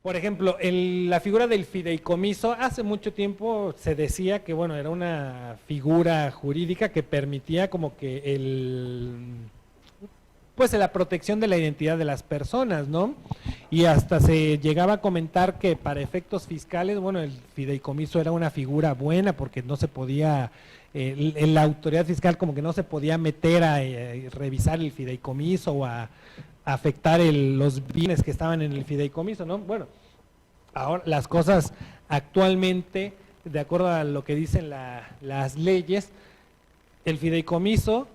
Por ejemplo, la figura del fideicomiso, hace mucho tiempo se decía que, bueno, era una figura jurídica que permitía como que pues la protección de la identidad de las personas, ¿no? Y hasta se llegaba a comentar que para efectos fiscales, bueno, el fideicomiso era una figura buena porque no se podía, la autoridad fiscal como que no se podía meter a revisar el fideicomiso o a afectar los bienes que estaban en el fideicomiso, ¿no? Bueno, ahora las cosas actualmente, de acuerdo a lo que dicen las leyes, el fideicomiso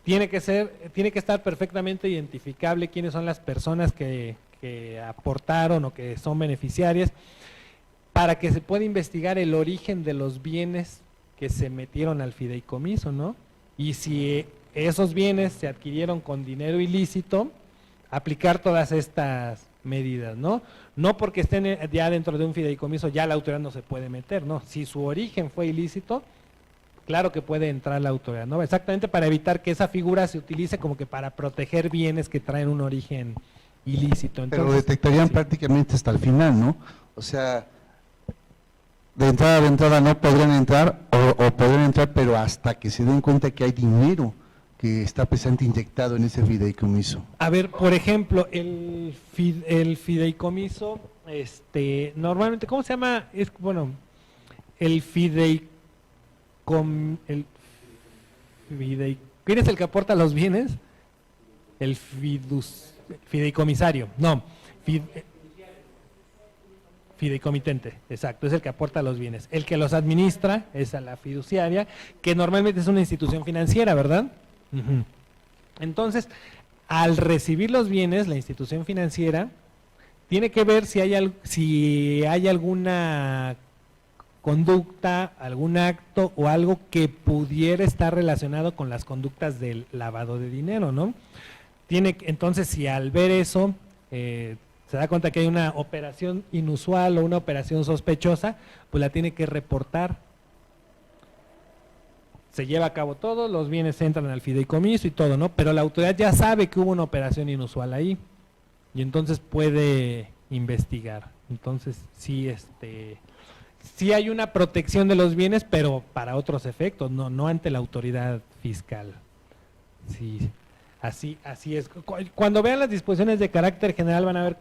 tiene que estar perfectamente identificable quiénes son las personas que aportaron o que son beneficiarias, para que se pueda investigar el origen de los bienes que se metieron al fideicomiso, ¿no? Y si esos bienes se adquirieron con dinero ilícito, aplicar todas estas medidas, ¿no? No porque estén ya dentro de un fideicomiso ya la autoridad no se puede meter, ¿no? Si su origen fue ilícito, claro que puede entrar la autoridad, ¿no? Exactamente para evitar que esa figura se utilice como que para proteger bienes que traen un origen ilícito. Entonces, pero detectarían sí, prácticamente hasta el final, ¿no? O sea, de entrada no podrían entrar o podrían entrar, pero hasta que se den cuenta que hay dinero que está presente inyectado en ese fideicomiso. A ver, por ejemplo, el fideicomiso, normalmente, ¿cómo se llama? Bueno, el ¿quién es el que aporta los bienes? El fideicomisario, no, fideicomitente, exacto, es el que aporta los bienes. El que los administra es a la fiduciaria, que normalmente es una institución financiera, ¿verdad? Uh-huh. Entonces, al recibir los bienes, la institución financiera tiene que ver si hay alguna conducta, algún acto o algo que pudiera estar relacionado con las conductas del lavado de dinero, ¿no? Entonces, si al ver eso se da cuenta que hay una operación inusual o una operación sospechosa, pues la tiene que reportar. Se lleva a cabo todo, los bienes entran al fideicomiso y todo, ¿no? Pero la autoridad ya sabe que hubo una operación inusual ahí y entonces puede investigar. Entonces, sí, sí hay una protección de los bienes, pero para otros efectos, no ante la autoridad fiscal. Sí, así es. Cuando vean las disposiciones de carácter general van a ver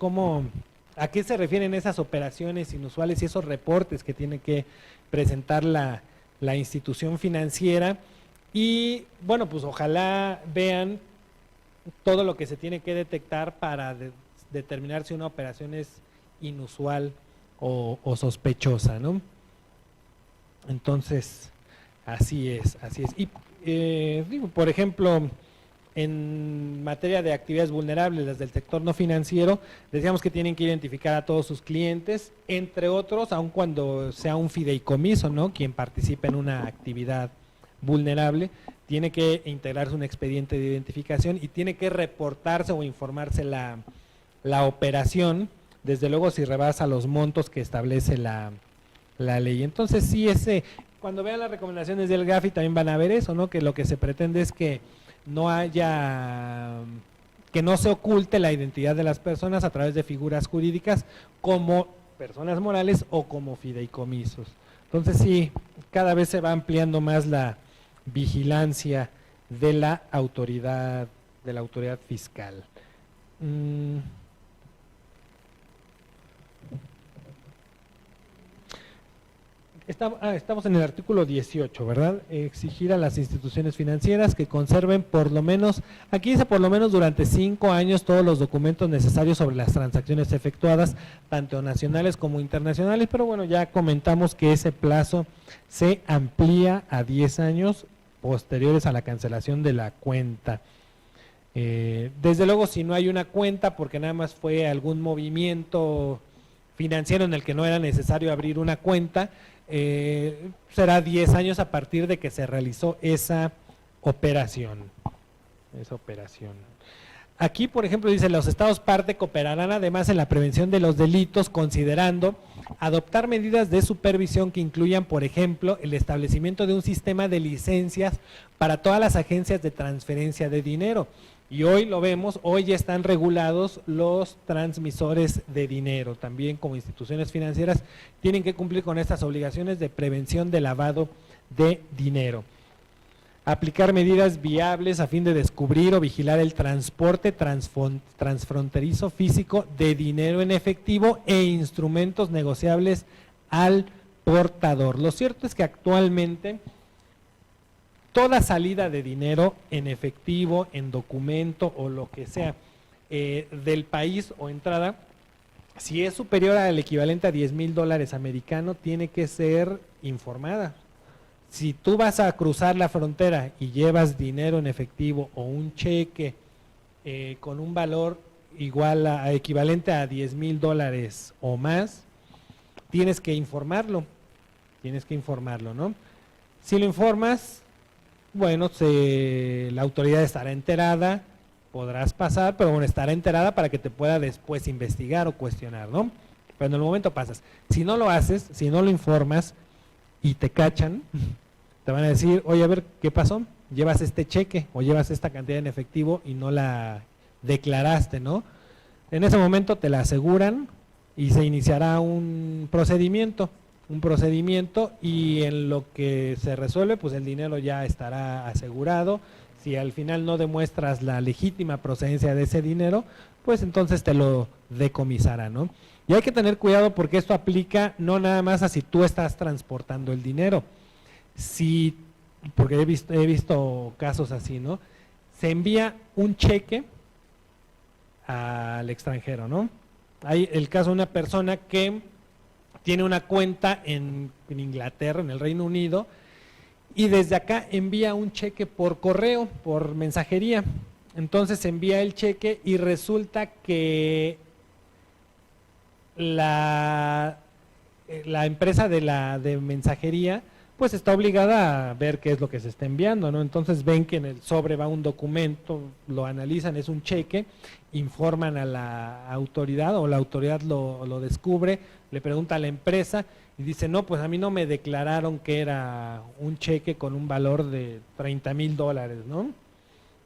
a qué se refieren esas operaciones inusuales y esos reportes que tiene que presentar la institución financiera. Y bueno, pues ojalá vean todo lo que se tiene que detectar para determinar si una operación es inusual o sospechosa, ¿no? Entonces, así es. Y digo, por ejemplo, en materia de actividades vulnerables, las del sector no financiero, decíamos que tienen que identificar a todos sus clientes, entre otros, aun cuando sea un fideicomiso, ¿no? Quien participe en una actividad vulnerable, tiene que integrarse un expediente de identificación y tiene que reportarse o informarse la operación, desde luego si rebasa los montos que establece la ley. Entonces sí, cuando vean las recomendaciones del GAFI también van a ver eso, ¿no? Que lo que se pretende es que no se oculte la identidad de las personas a través de figuras jurídicas como personas morales o como fideicomisos. Entonces sí, cada vez se va ampliando más la vigilancia de la autoridad fiscal. Estamos en el artículo 18, ¿verdad? Exigir a las instituciones financieras que conserven por lo menos, aquí dice por lo menos durante 5 años todos los documentos necesarios sobre las transacciones efectuadas, tanto nacionales como internacionales, pero bueno, ya comentamos que ese plazo se amplía a 10 años posteriores a la cancelación de la cuenta. Desde luego, si no hay una cuenta, porque nada más fue algún movimiento financiero en el que no era necesario abrir una cuenta, será 10 años a partir de que se realizó esa operación. Aquí, por ejemplo, dice, los estados parte cooperarán además en la prevención de los delitos, considerando adoptar medidas de supervisión que incluyan, por ejemplo, el establecimiento de un sistema de licencias para todas las agencias de transferencia de dinero. Y hoy lo vemos, hoy ya están regulados los transmisores de dinero, también como instituciones financieras tienen que cumplir con estas obligaciones de prevención de lavado de dinero. Aplicar medidas viables a fin de descubrir o vigilar el transporte transfronterizo físico de dinero en efectivo e instrumentos negociables al portador. Lo cierto es que actualmente toda salida de dinero en efectivo, en documento o lo que sea del país o entrada, si es superior al equivalente a $10,000 americanos, tiene que ser informada. Si tú vas a cruzar la frontera y llevas dinero en efectivo o un cheque con un valor igual equivalente a $10,000 o más, tienes que informarlo, ¿no? Si lo informas, bueno, la autoridad estará enterada, podrás pasar, pero bueno, estará enterada para que te pueda después investigar o cuestionar, ¿no? Pero en el momento pasas. Si no lo haces, si no lo informas y te cachan, te van a decir, oye, a ver, ¿qué pasó? Llevas este cheque o llevas esta cantidad en efectivo y no la declaraste, ¿no? En ese momento te la aseguran y se iniciará un procedimiento y en lo que se resuelve, pues el dinero ya estará asegurado. Si al final no demuestras la legítima procedencia de ese dinero, pues entonces te lo decomisarán, ¿no? Y hay que tener cuidado porque esto aplica no nada más a si tú estás transportando el dinero. Si, porque he visto casos así, ¿no? Se envía un cheque al extranjero, ¿no? Hay el caso de una persona que tiene una cuenta en Inglaterra, en el Reino Unido, y desde acá envía un cheque por correo, por mensajería. Entonces envía el cheque y resulta que la empresa de mensajería pues está obligada a ver qué es lo que se está enviando, ¿no? Entonces ven que en el sobre va un documento, lo analizan, es un cheque, informan a la autoridad o la autoridad lo descubre, le pregunta a la empresa y dice, no, pues a mí no me declararon que era un cheque con un valor de $30,000, ¿no?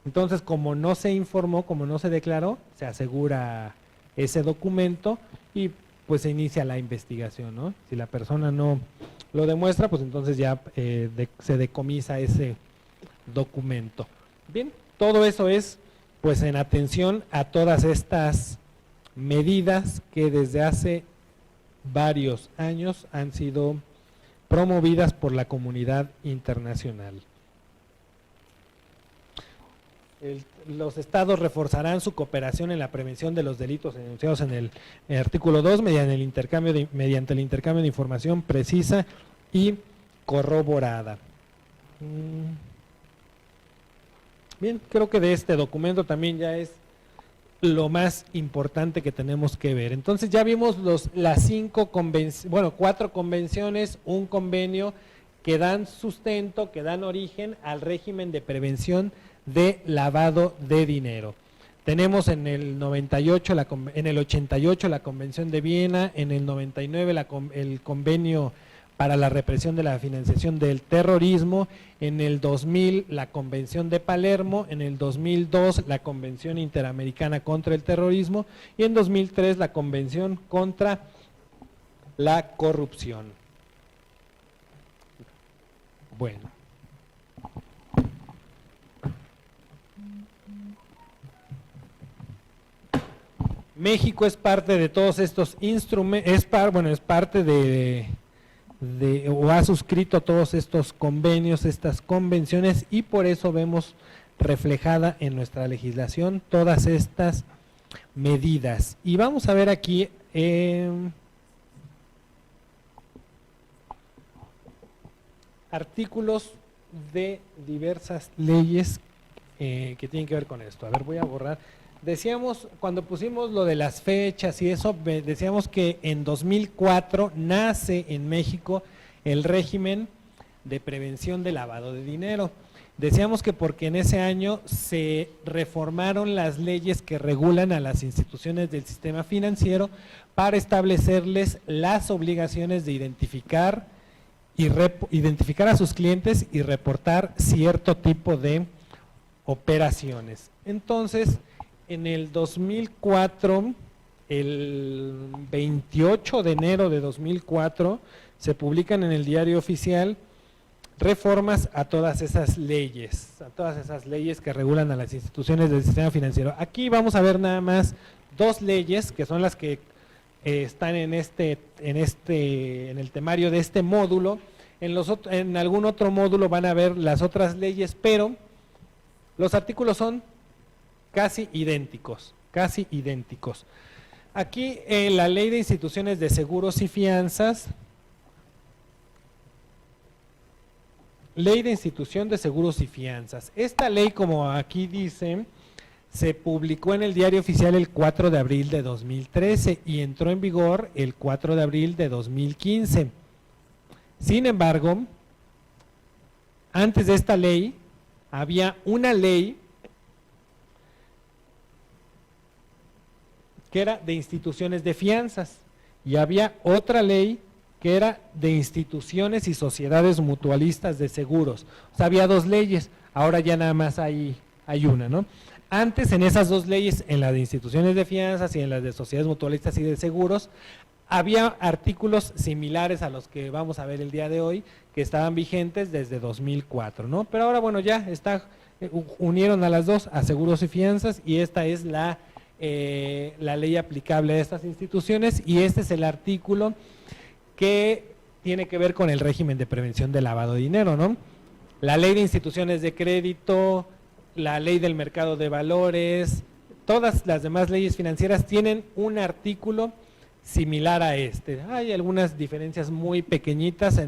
Entonces, como no se informó, como no se declaró, se asegura ese documento y pues se inicia la investigación, ¿no? Si la persona no lo demuestra, pues entonces ya se decomisa ese documento. Bien, todo eso es pues en atención a todas estas medidas que desde hace varios años han sido promovidas por la comunidad internacional. Los estados reforzarán su cooperación en la prevención de los delitos enunciados en el artículo 2 mediante el intercambio de información precisa y corroborada. Bien, creo que de este documento también ya es lo más importante que tenemos que ver. Entonces ya vimos las 4 convenciones, un convenio que dan sustento, que dan origen al régimen de prevención de lavado de dinero. Tenemos en el 88 la Convención de Viena, en el 99 el Convenio para la represión de la financiación del terrorismo, en el 2000 la Convención de Palermo, en el 2002 la Convención Interamericana contra el Terrorismo y en 2003 la Convención contra la Corrupción. Bueno. México es parte de todos estos instrumentos, es parte o ha suscrito todos estos convenios, estas convenciones, y por eso vemos reflejada en nuestra legislación todas estas medidas. Y vamos a ver aquí artículos de diversas leyes que tienen que ver con esto. A ver, voy a borrar. Decíamos, cuando pusimos lo de las fechas y eso, decíamos que en 2004 nace en México el régimen de prevención de lavado de dinero. Decíamos que porque en ese año se reformaron las leyes que regulan a las instituciones del sistema financiero para establecerles las obligaciones de identificar a sus clientes y reportar cierto tipo de operaciones. Entonces, en el 2004, el 28 de enero de 2004, se publican en el Diario Oficial reformas a todas esas leyes que regulan a las instituciones del sistema financiero. Aquí vamos a ver nada más dos leyes que son las que están en el temario de este módulo. En algún otro módulo van a ver las otras leyes, pero los artículos son casi idénticos. Aquí la Ley de Instituciones de Seguros y Fianzas. Ley de Institución de Seguros y Fianzas. Esta ley, como aquí dice, se publicó en el Diario Oficial el 4 de abril de 2013 y entró en vigor el 4 de abril de 2015. Sin embargo, antes de esta ley, había una ley que era de instituciones de fianzas y había otra ley que era de instituciones y sociedades mutualistas de seguros. O sea, había dos leyes, ahora ya nada más hay una, ¿no? Antes, en esas dos leyes, en la de instituciones de fianzas y en las de sociedades mutualistas y de seguros, había artículos similares a los que vamos a ver el día de hoy, que estaban vigentes desde 2004, ¿no? Pero ahora, bueno, ya unieron a las dos, a seguros y fianzas, y esta es la ley aplicable a estas instituciones, y este es el artículo que tiene que ver con el régimen de prevención del lavado de dinero, ¿no? La ley de instituciones de crédito, la ley del mercado de valores, todas las demás leyes financieras tienen un artículo similar a este. Hay algunas diferencias muy pequeñitas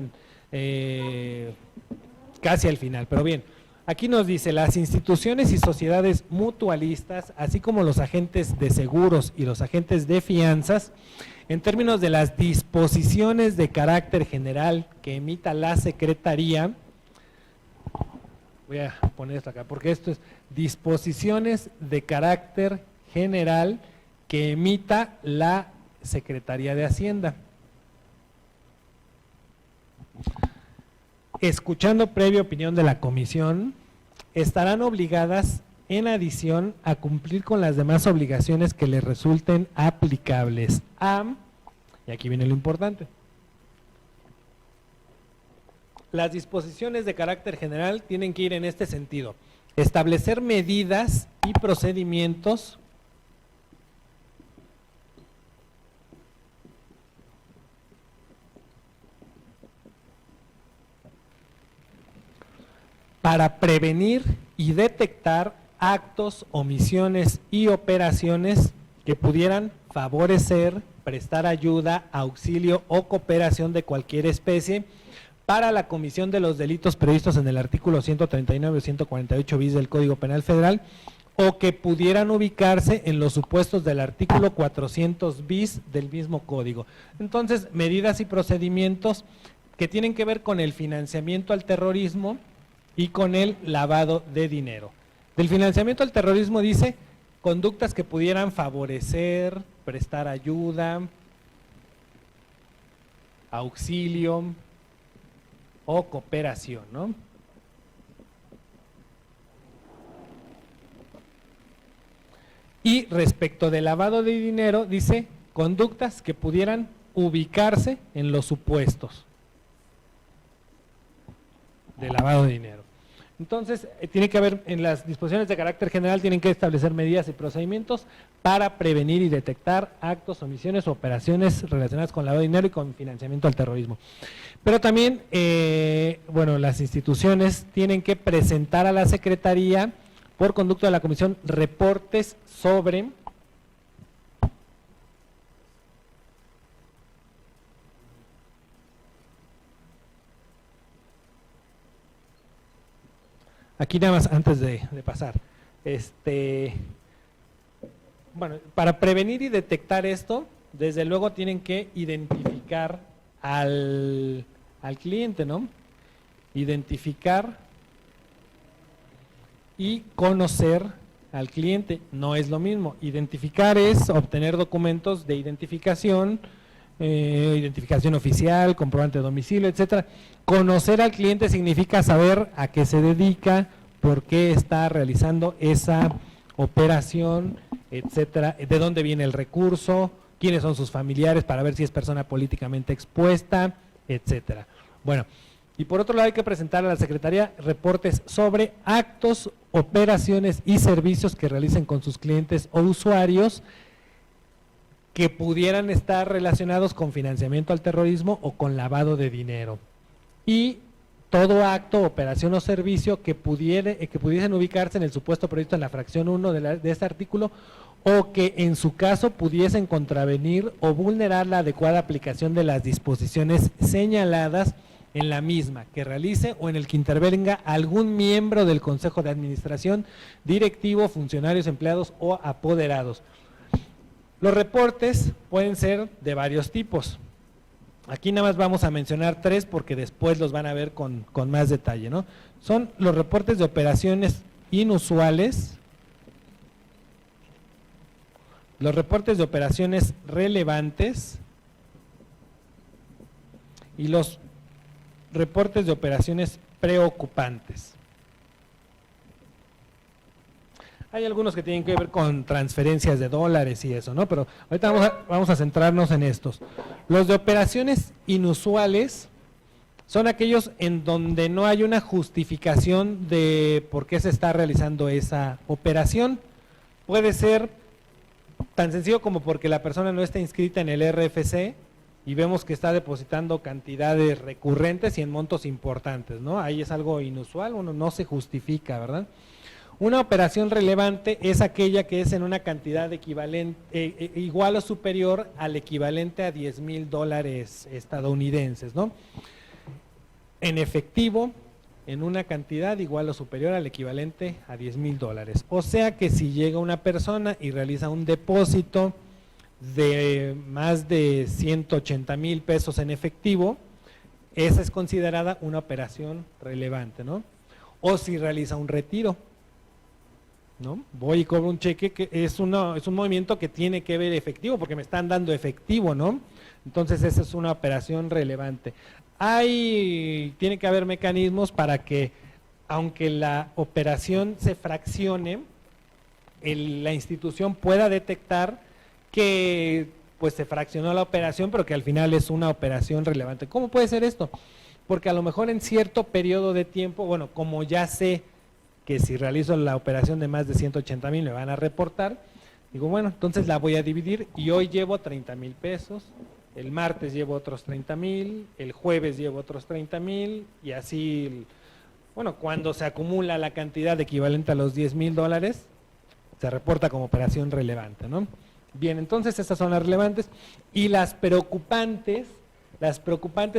casi al final, pero bien. Aquí nos dice, las instituciones y sociedades mutualistas, así como los agentes de seguros y los agentes de fianzas, en términos de las disposiciones de carácter general que emita la Secretaría, voy a poner esto acá, porque esto es disposiciones de carácter general que emita la Secretaría de Hacienda. Escuchando previa opinión de la comisión, estarán obligadas en adición a cumplir con las demás obligaciones que les resulten aplicables y aquí viene lo importante, las disposiciones de carácter general tienen que ir en este sentido: establecer medidas y procedimientos para prevenir y detectar actos, omisiones y operaciones que pudieran favorecer, prestar ayuda, auxilio o cooperación de cualquier especie para la comisión de los delitos previstos en el artículo 139 o 148 bis del Código Penal Federal, o que pudieran ubicarse en los supuestos del artículo 400 bis del mismo código. Entonces, medidas y procedimientos que tienen que ver con el financiamiento al terrorismo y con el lavado de dinero. Del financiamiento al terrorismo dice conductas que pudieran favorecer, prestar ayuda, auxilio o cooperación, ¿no? Y respecto del lavado de dinero, dice conductas que pudieran ubicarse en los supuestos de lavado de dinero. Entonces, tiene que haber, en las disposiciones de carácter general, tienen que establecer medidas y procedimientos para prevenir y detectar actos, omisiones o operaciones relacionadas con lavado de dinero y con financiamiento al terrorismo. Pero también, bueno, las instituciones tienen que presentar a la Secretaría, por conducto de la Comisión, reportes sobre aquí nada más antes de pasar, bueno, para prevenir y detectar esto, desde luego tienen que identificar al cliente, ¿no? Identificar y conocer al cliente no es lo mismo. Identificar es obtener documentos de identificación, identificación oficial, comprobante de domicilio, etcétera. Conocer al cliente significa saber a qué se dedica, por qué está realizando esa operación, etcétera, de dónde viene el recurso, quiénes son sus familiares para ver si es persona políticamente expuesta, etcétera. Bueno, y por otro lado hay que presentar a la Secretaría reportes sobre actos, operaciones y servicios que realicen con sus clientes o usuarios que pudieran estar relacionados con financiamiento al terrorismo o con lavado de dinero. Y todo acto, operación o servicio que pudiesen ubicarse en el supuesto previsto en la fracción 1 de este artículo o que en su caso pudiesen contravenir o vulnerar la adecuada aplicación de las disposiciones señaladas en la misma, que realice o en el que intervenga algún miembro del Consejo de Administración, directivo, funcionarios, empleados o apoderados. Los reportes pueden ser de varios tipos. Aquí nada más vamos a mencionar 3 porque después los van a ver con más detalle, ¿no? Son los reportes de operaciones inusuales, los reportes de operaciones relevantes y los reportes de operaciones preocupantes. Hay algunos que tienen que ver con transferencias de dólares y eso, ¿no? Pero ahorita vamos a centrarnos en estos. Los de operaciones inusuales son aquellos en donde no hay una justificación de por qué se está realizando esa operación. Puede ser tan sencillo como porque la persona no está inscrita en el RFC y vemos que está depositando cantidades recurrentes y en montos importantes, ¿no? Ahí es algo inusual, uno no se justifica, ¿verdad? Una operación relevante es aquella que es en una cantidad equivalente, igual o superior al equivalente a $10,000 estadounidenses, ¿no? En efectivo, en una cantidad igual o superior al equivalente a $10,000. O sea que si llega una persona y realiza un depósito de más de 180,000 pesos en efectivo, esa es considerada una operación relevante, ¿no? O si realiza un retiro, ¿no? Voy y cobro un cheque que es un movimiento que tiene que ver efectivo porque me están dando efectivo, ¿no? Entonces esa es una operación relevante. Tiene que haber mecanismos para que, aunque la operación se fraccione, la institución pueda detectar que pues se fraccionó la operación, pero que al final es una operación relevante. ¿Cómo puede ser esto? Porque a lo mejor en cierto periodo de tiempo, bueno, como ya sé que si realizo la operación de más de 180,000 me van a reportar, digo, bueno, entonces la voy a dividir y hoy llevo 30,000 pesos, el martes llevo otros 30,000, el jueves llevo otros 30,000 y así, bueno, cuando se acumula la cantidad equivalente a los $10,000, se reporta como operación relevante, ¿no? Bien, entonces estas son las relevantes y las preocupantes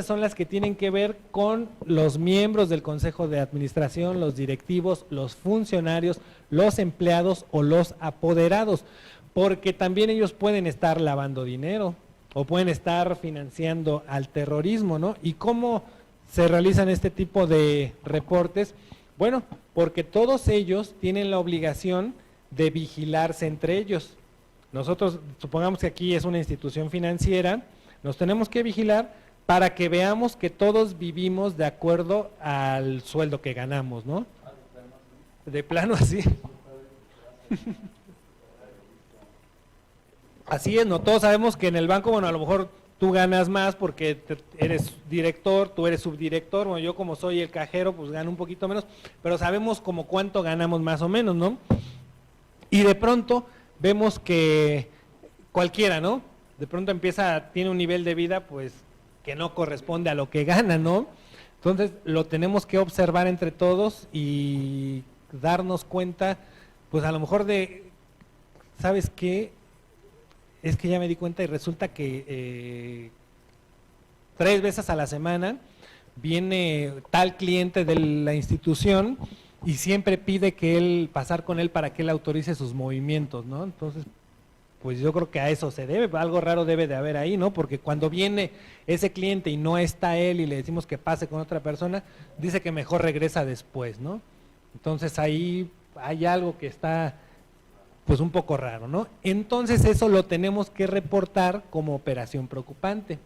son las que tienen que ver con los miembros del Consejo de Administración, los directivos, los funcionarios, los empleados o los apoderados, porque también ellos pueden estar lavando dinero o pueden estar financiando al terrorismo, ¿no? ¿Y cómo se realizan este tipo de reportes? Bueno, porque todos ellos tienen la obligación de vigilarse entre ellos. Nosotros, supongamos que aquí es una institución financiera, nos tenemos que vigilar para que veamos que todos vivimos de acuerdo al sueldo que ganamos, ¿no? De plano así. Así es, ¿no? Todos sabemos que en el banco, bueno, a lo mejor tú ganas más porque eres director, tú eres subdirector, bueno, yo como soy el cajero, pues gano un poquito menos, pero sabemos como cuánto ganamos más o menos, ¿no? Y de pronto vemos que cualquiera, ¿no? De pronto tiene un nivel de vida pues que no corresponde a lo que gana, ¿no? Entonces lo tenemos que observar entre todos y darnos cuenta, pues a lo mejor ¿sabes qué? Es que ya me di cuenta y resulta que 3 veces a la semana viene tal cliente de la institución y siempre pide pasar con él para que él autorice sus movimientos, ¿no? Entonces, pues yo creo que a eso se debe, algo raro debe de haber ahí, ¿no? Porque cuando viene ese cliente y no está él y le decimos que pase con otra persona, dice que mejor regresa después, ¿no? Entonces ahí hay algo que está pues un poco raro, ¿no? Entonces eso lo tenemos que reportar como operación preocupante.